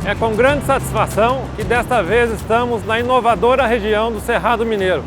É com grande satisfação que desta vez estamos na inovadora região do Cerrado Mineiro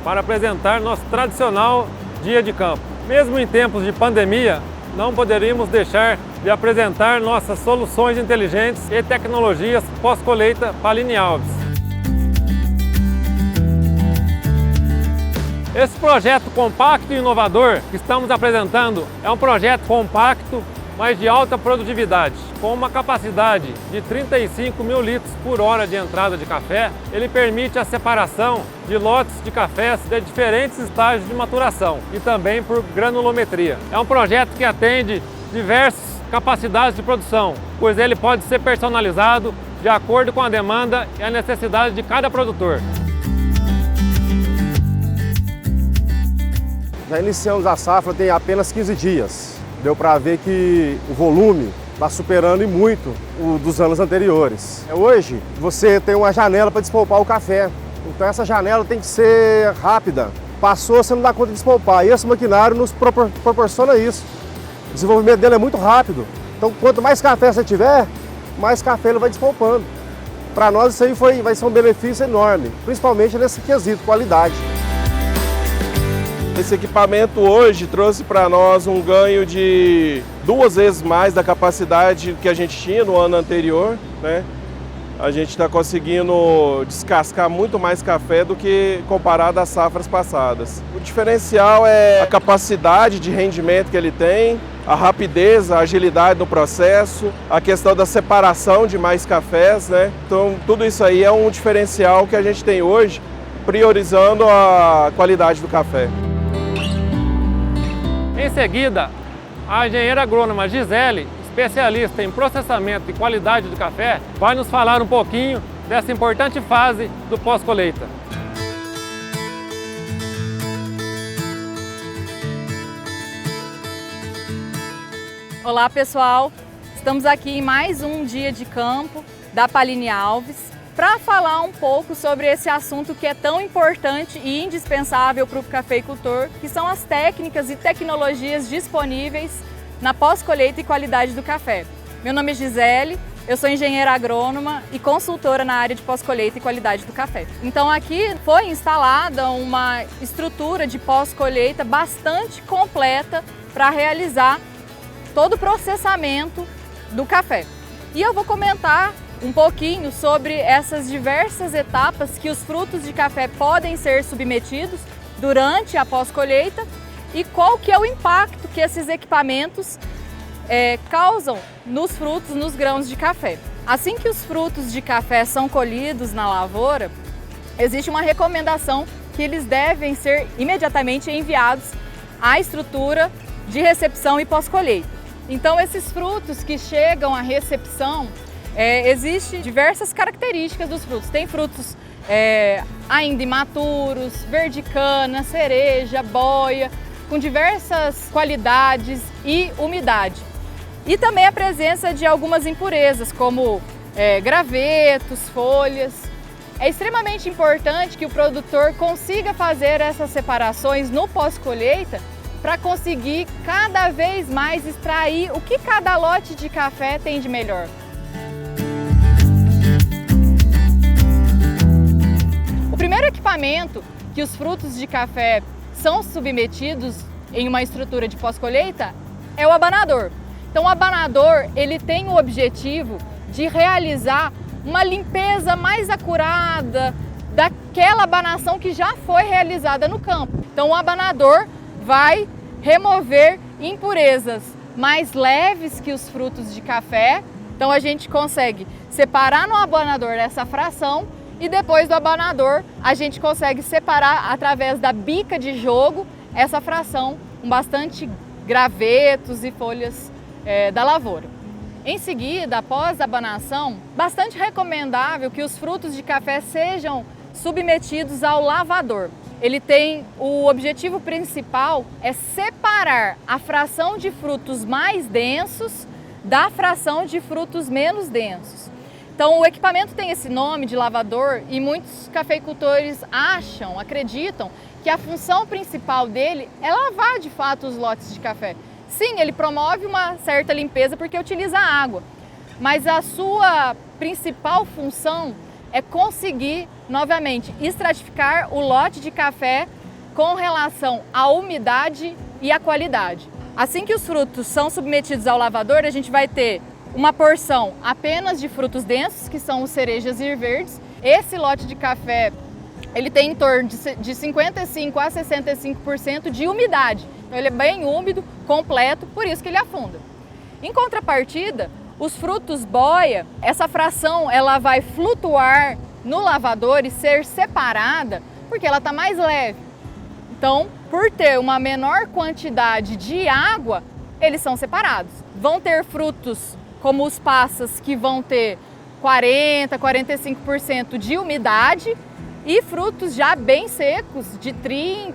para apresentar nosso tradicional dia de campo. Mesmo em tempos de pandemia, não poderíamos deixar de apresentar nossas soluções inteligentes e tecnologias pós-colheita Paline Alves. Esse projeto compacto e inovador que estamos apresentando é um projeto compacto, mas de alta produtividade. Com uma capacidade de 35 mil litros por hora de entrada de café, ele permite a separação de lotes de cafés de diferentes estágios de maturação e também por granulometria. É um projeto que atende diversas capacidades de produção, pois ele pode ser personalizado de acordo com a demanda e a necessidade de cada produtor. Já iniciamos a safra tem apenas 15 dias. Deu para ver que o volume está superando e muito o dos anos anteriores. Hoje você tem uma janela para despolpar o café, então essa janela tem que ser rápida. Passou, você não dá conta de despolpar, e esse maquinário nos proporciona isso. O desenvolvimento dele é muito rápido, então quanto mais café você tiver, mais café ele vai despolpando. Para nós isso aí vai ser um benefício enorme, principalmente nesse quesito qualidade. Esse equipamento hoje trouxe para nós um ganho de 2 vezes mais da capacidade que a gente tinha no ano anterior, né? A gente está conseguindo descascar muito mais café do que comparado às safras passadas. O diferencial é a capacidade de rendimento que ele tem, a rapidez, a agilidade no processo, a questão da separação de mais cafés, né? Então tudo isso aí é um diferencial que a gente tem hoje, priorizando a qualidade do café. Em seguida, a engenheira agrônoma Gisele, especialista em processamento e qualidade do café, vai nos falar um pouquinho dessa importante fase do pós-colheita. Olá pessoal, estamos aqui em mais um dia de campo da Paline Alves para falar um pouco sobre esse assunto que é tão importante e indispensável para o cafeicultor, que são as técnicas e tecnologias disponíveis na pós-colheita e qualidade do café. Meu nome é Gisele, eu sou engenheira agrônoma e consultora na área de pós-colheita e qualidade do café. Então aqui foi instalada uma estrutura de pós-colheita bastante completa para realizar todo o processamento do café. E eu vou comentar um pouquinho sobre essas diversas etapas que os frutos de café podem ser submetidos durante a pós-colheita e qual que é o impacto que esses equipamentos causam nos frutos, nos grãos de café. Assim que os frutos de café são colhidos na lavoura, existe uma recomendação que eles devem ser imediatamente enviados à estrutura de recepção e pós-colheita. Então esses frutos que chegam à recepção, existem diversas características dos frutos. Tem frutos ainda imaturos, verde cana, cereja, boia, com diversas qualidades e umidade. E também a presença de algumas impurezas, como gravetos, folhas. É extremamente importante que o produtor consiga fazer essas separações no pós-colheita para conseguir cada vez mais extrair o que cada lote de café tem de melhor. O primeiro equipamento que os frutos de café são submetidos em uma estrutura de pós-colheita é o abanador. Então o abanador ele tem o objetivo de realizar uma limpeza mais acurada daquela abanação que já foi realizada no campo. Então o abanador vai remover impurezas mais leves que os frutos de café. Então a gente consegue separar no abanador essa fração e depois do abanador a gente consegue separar através da bica de jogo essa fração com bastante gravetos e folhas da lavoura. Em seguida, após a abanação, bastante recomendável que os frutos de café sejam submetidos ao lavador. Ele tem o objetivo principal é separar a fração de frutos mais densos da fração de frutos menos densos. Então o equipamento tem esse nome de lavador e muitos cafeicultores acreditam que a função principal dele é lavar de fato os lotes de café. Sim, ele promove uma certa limpeza porque utiliza água, mas a sua principal função é conseguir, novamente, estratificar o lote de café com relação à umidade e à qualidade. Assim que os frutos são submetidos ao lavador, a gente vai ter uma porção apenas de frutos densos, que são os cerejas e verdes. Esse lote de café, ele tem em torno de 55% a 65% de umidade. Então ele é bem úmido, completo, por isso que ele afunda. Em contrapartida, os frutos boia, essa fração ela vai flutuar no lavador e ser separada porque ela está mais leve. Então, por ter uma menor quantidade de água, eles são separados. Vão ter frutos como os passas que vão ter 40%, 45% de umidade e frutos já bem secos de 30%,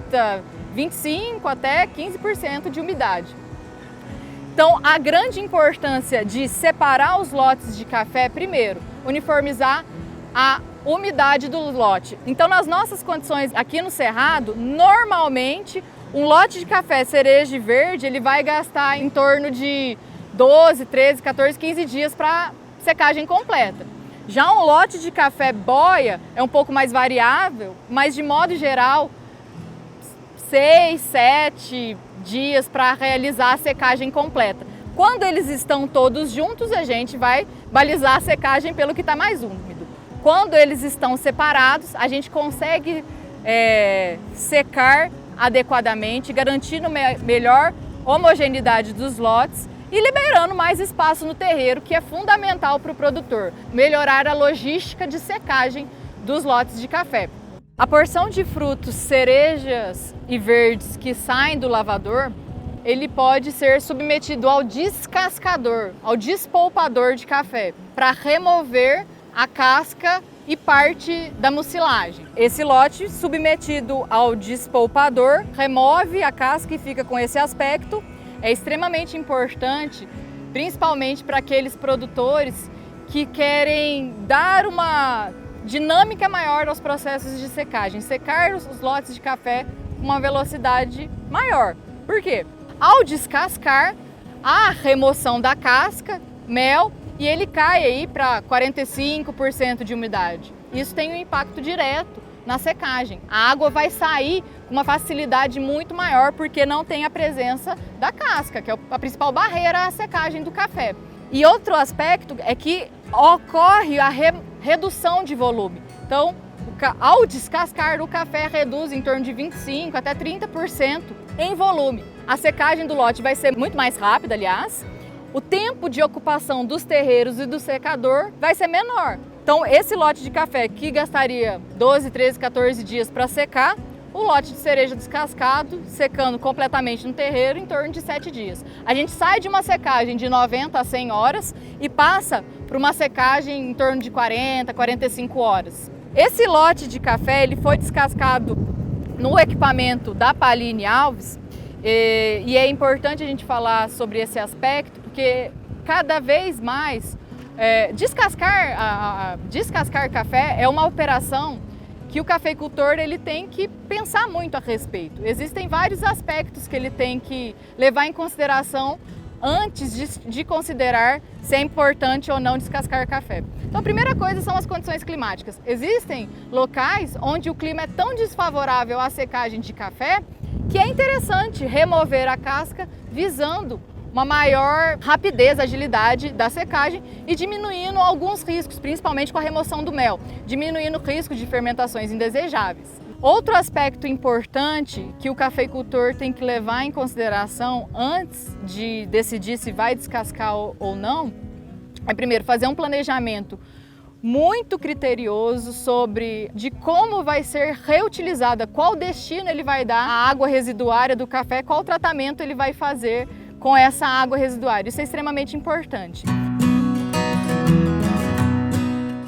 25% até 15% de umidade. Então, a grande importância de separar os lotes de café, primeiro, uniformizar a umidade do lote. Então, nas nossas condições aqui no Cerrado, normalmente, um lote de café cereja e verde, ele vai gastar em torno de 12, 13, 14, 15 dias para secagem completa. Já um lote de café boia é um pouco mais variável, mas de modo geral, 6, 7 dias para realizar a secagem completa. Quando eles estão todos juntos, a gente vai balizar a secagem pelo que está mais úmido. Quando eles estão separados, a gente consegue secar adequadamente, garantindo melhor homogeneidade dos lotes e liberando mais espaço no terreiro, que é fundamental para o produtor, melhorar a logística de secagem dos lotes de café. A porção de frutos cerejas e verdes que saem do lavador, ele pode ser submetido ao descascador, ao despolpador de café, para remover a casca e parte da mucilagem. Esse lote submetido ao despolpador remove a casca e fica com esse aspecto. É extremamente importante, principalmente para aqueles produtores que querem dar uma dinâmica maior aos processos de secagem, secar os lotes de café com uma velocidade maior. Por quê? Ao descascar, há a remoção da casca, mel, e ele cai aí para 45% de umidade. Isso tem um impacto direto na secagem. A água vai sair com uma facilidade muito maior porque não tem a presença da casca, que é a principal barreira à secagem do café. E outro aspecto é que ocorre a redução de volume. Então, ao descascar, o café reduz em torno de 25% até 30% em volume. A secagem do lote vai ser muito mais rápida, aliás. O tempo de ocupação dos terreiros e do secador vai ser menor. Então, esse lote de café que gastaria 12, 13, 14 dias para secar, o lote de cereja descascado, secando completamente no terreiro, em torno de 7 dias. A gente sai de uma secagem de 90 a 100 horas e passa para uma secagem em torno de 40, 45 horas. Esse lote de café ele foi descascado no equipamento da Paline Alves e é importante a gente falar sobre esse aspecto porque cada vez mais descascar café é uma operação que o cafeicultor ele tem que pensar muito a respeito. Existem vários aspectos que ele tem que levar em consideração antes de considerar se é importante ou não descascar café. Então, a primeira coisa são as condições climáticas. Existem locais onde o clima é tão desfavorável à secagem de café que é interessante remover a casca visando uma maior rapidez, agilidade da secagem e diminuindo alguns riscos, principalmente com a remoção do mel, diminuindo o risco de fermentações indesejáveis. Outro aspecto importante que o cafeicultor tem que levar em consideração antes de decidir se vai descascar ou não, é primeiro fazer um planejamento muito criterioso sobre de como vai ser reutilizada, qual destino ele vai dar à água residuária do café, qual tratamento ele vai fazer com essa água residuária. Isso é extremamente importante.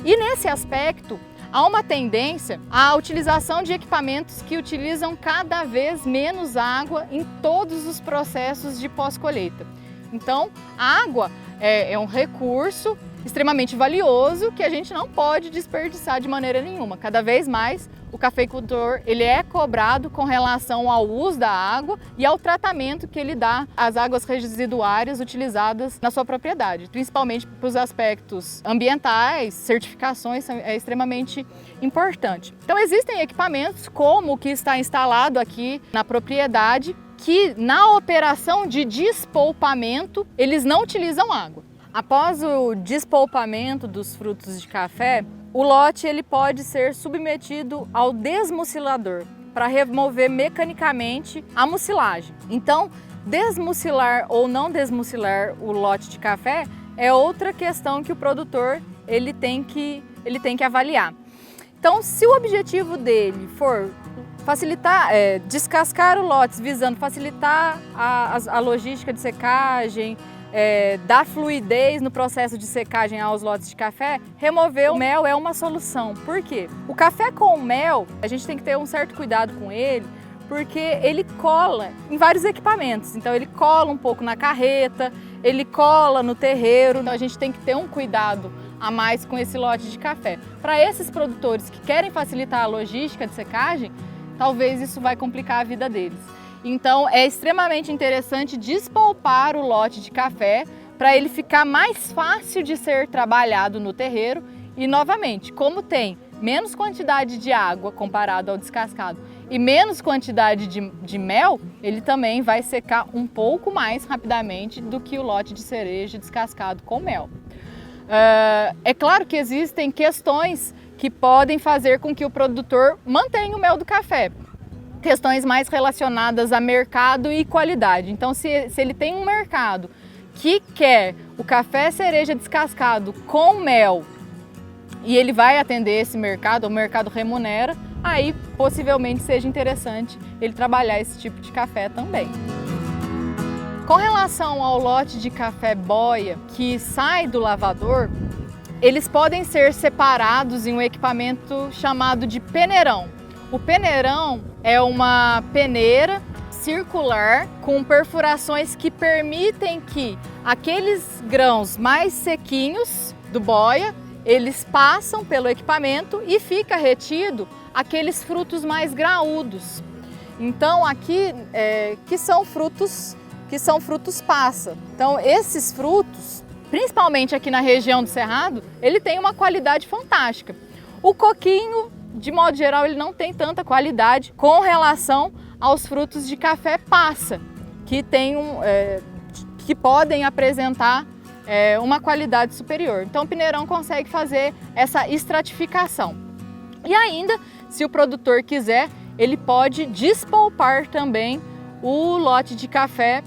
E nesse aspecto, há uma tendência à utilização de equipamentos que utilizam cada vez menos água em todos os processos de pós-colheita. Então, a água é um recurso extremamente valioso que a gente não pode desperdiçar de maneira nenhuma. Cada vez mais o cafeicultor ele é cobrado com relação ao uso da água e ao tratamento que ele dá às águas residuárias utilizadas na sua propriedade, principalmente para os aspectos ambientais, certificações é extremamente importante. Então existem equipamentos como o que está instalado aqui na propriedade que na operação de despolpamento eles não utilizam água. Após o despolpamento dos frutos de café, o lote ele pode ser submetido ao desmucilador para remover mecanicamente a mucilagem. Então, desmucilar ou não desmucilar o lote de café é outra questão que o produtor ele tem que avaliar. Então, se o objetivo dele for facilitar, descascar o lote visando facilitar a logística de secagem, dar fluidez no processo de secagem aos lotes de café, remover o mel é uma solução. Por quê? O café com mel, a gente tem que ter um certo cuidado com ele, porque ele cola em vários equipamentos. Então ele cola um pouco na carreta, ele cola no terreiro, então a gente tem que ter um cuidado a mais com esse lote de café. Para esses produtores que querem facilitar a logística de secagem, talvez isso vai complicar a vida deles. Então é extremamente interessante despolpar o lote de café para ele ficar mais fácil de ser trabalhado no terreiro e novamente, como tem menos quantidade de água comparado ao descascado e menos quantidade de mel, ele também vai secar um pouco mais rapidamente do que o lote de cereja descascado com mel. É claro que existem questões que podem fazer com que o produtor mantenha o mel do café. Questões mais relacionadas a mercado e qualidade. Então, se ele tem um mercado que quer o café cereja descascado com mel e ele vai atender esse mercado, o mercado remunera, aí possivelmente seja interessante ele trabalhar esse tipo de café também. Com relação ao lote de café boia que sai do lavador, eles podem ser separados em um equipamento chamado de peneirão. O peneirão é uma peneira circular com perfurações que permitem que aqueles grãos mais sequinhos do boia, eles passam pelo equipamento e fica retido aqueles frutos mais graúdos. Então aqui que são frutos passa. Então esses frutos, principalmente aqui na região do Cerrado, ele tem uma qualidade fantástica. O coquinho, de modo geral, ele não tem tanta qualidade com relação aos frutos de café passa, que que podem apresentar uma qualidade superior. Então o peneirão consegue fazer essa estratificação. E ainda, se o produtor quiser, ele pode despolpar também o lote de café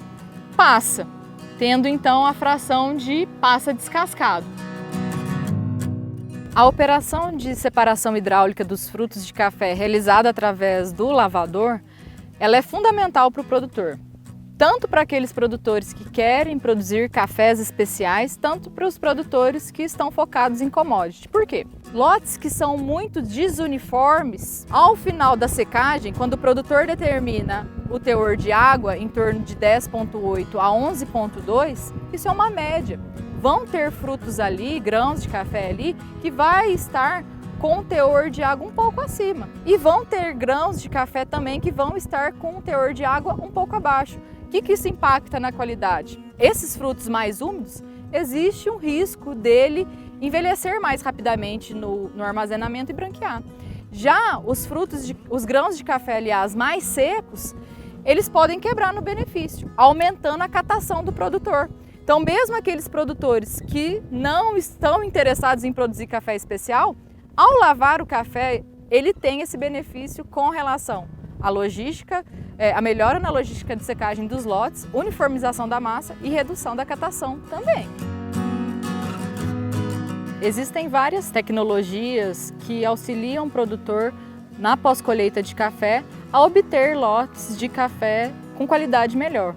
passa, tendo então a fração de passa descascado. A operação de separação hidráulica dos frutos de café realizada através do lavador, ela é fundamental para o produtor. Tanto para aqueles produtores que querem produzir cafés especiais, tanto para os produtores que estão focados em commodity. Por quê? Lotes que são muito desuniformes, ao final da secagem, quando o produtor determina o teor de água em torno de 10,8 a 11,2, isso é uma média. Vão ter frutos ali, grãos de café ali, que vai estar com um teor de água um pouco acima. E vão ter grãos de café também que vão estar com um teor de água um pouco abaixo. O que isso impacta na qualidade? Esses frutos mais úmidos, existe um risco dele envelhecer mais rapidamente no armazenamento e branquear. Já os grãos de café, aliás, mais secos, eles podem quebrar no benefício, aumentando a catação do produtor. Então, mesmo aqueles produtores que não estão interessados em produzir café especial, ao lavar o café, ele tem esse benefício com relação à logística, a melhora na logística de secagem dos lotes, uniformização da massa e redução da catação também. Existem várias tecnologias que auxiliam o produtor na pós-colheita de café a obter lotes de café com qualidade melhor.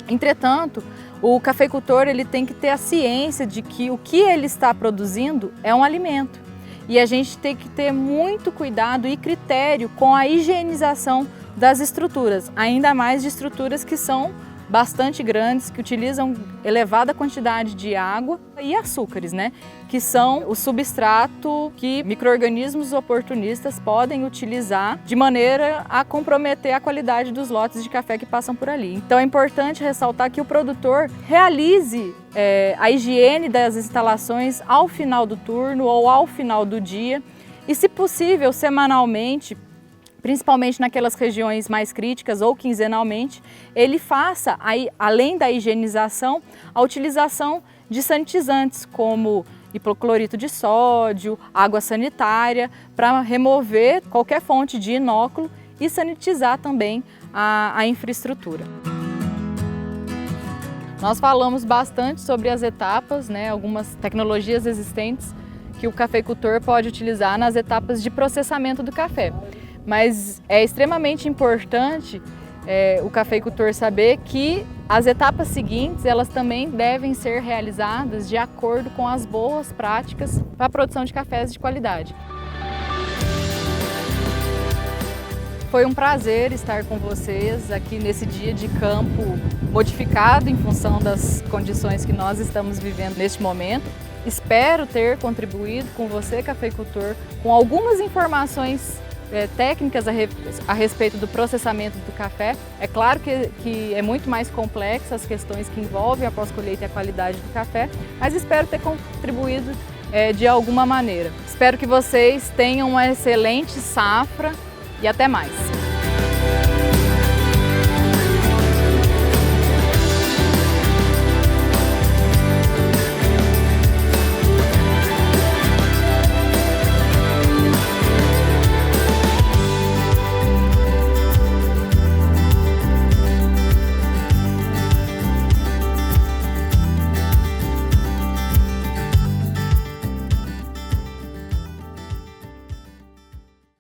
Entretanto, o cafeicultor ele tem que ter a ciência de que o que ele está produzindo é um alimento. E a gente tem que ter muito cuidado e critério com a higienização das estruturas, ainda mais de estruturas que são bastante grandes que utilizam elevada quantidade de água e açúcares, né? Que são o substrato que micro-organismos oportunistas podem utilizar de maneira a comprometer a qualidade dos lotes de café que passam por ali. Então é importante ressaltar que o produtor realize a higiene das instalações ao final do turno ou ao final do dia e, se possível, semanalmente, principalmente naquelas regiões mais críticas ou quinzenalmente, ele faça, além da higienização, a utilização de sanitizantes como hipoclorito de sódio, água sanitária, para remover qualquer fonte de inóculo e sanitizar também a infraestrutura. Nós falamos bastante sobre as etapas, né, algumas tecnologias existentes que o cafeicultor pode utilizar nas etapas de processamento do café. Mas é extremamente importante o cafeicultor saber que as etapas seguintes elas também devem ser realizadas de acordo com as boas práticas para a produção de cafés de qualidade. Foi um prazer estar com vocês aqui nesse dia de campo modificado em função das condições que nós estamos vivendo neste momento. Espero ter contribuído com você, cafeicultor, com algumas informações técnicas a respeito do processamento do café. É claro que é muito mais complexa as questões que envolvem a pós-colheita e a qualidade do café, mas espero ter contribuído de alguma maneira. Espero que vocês tenham uma excelente safra e até mais!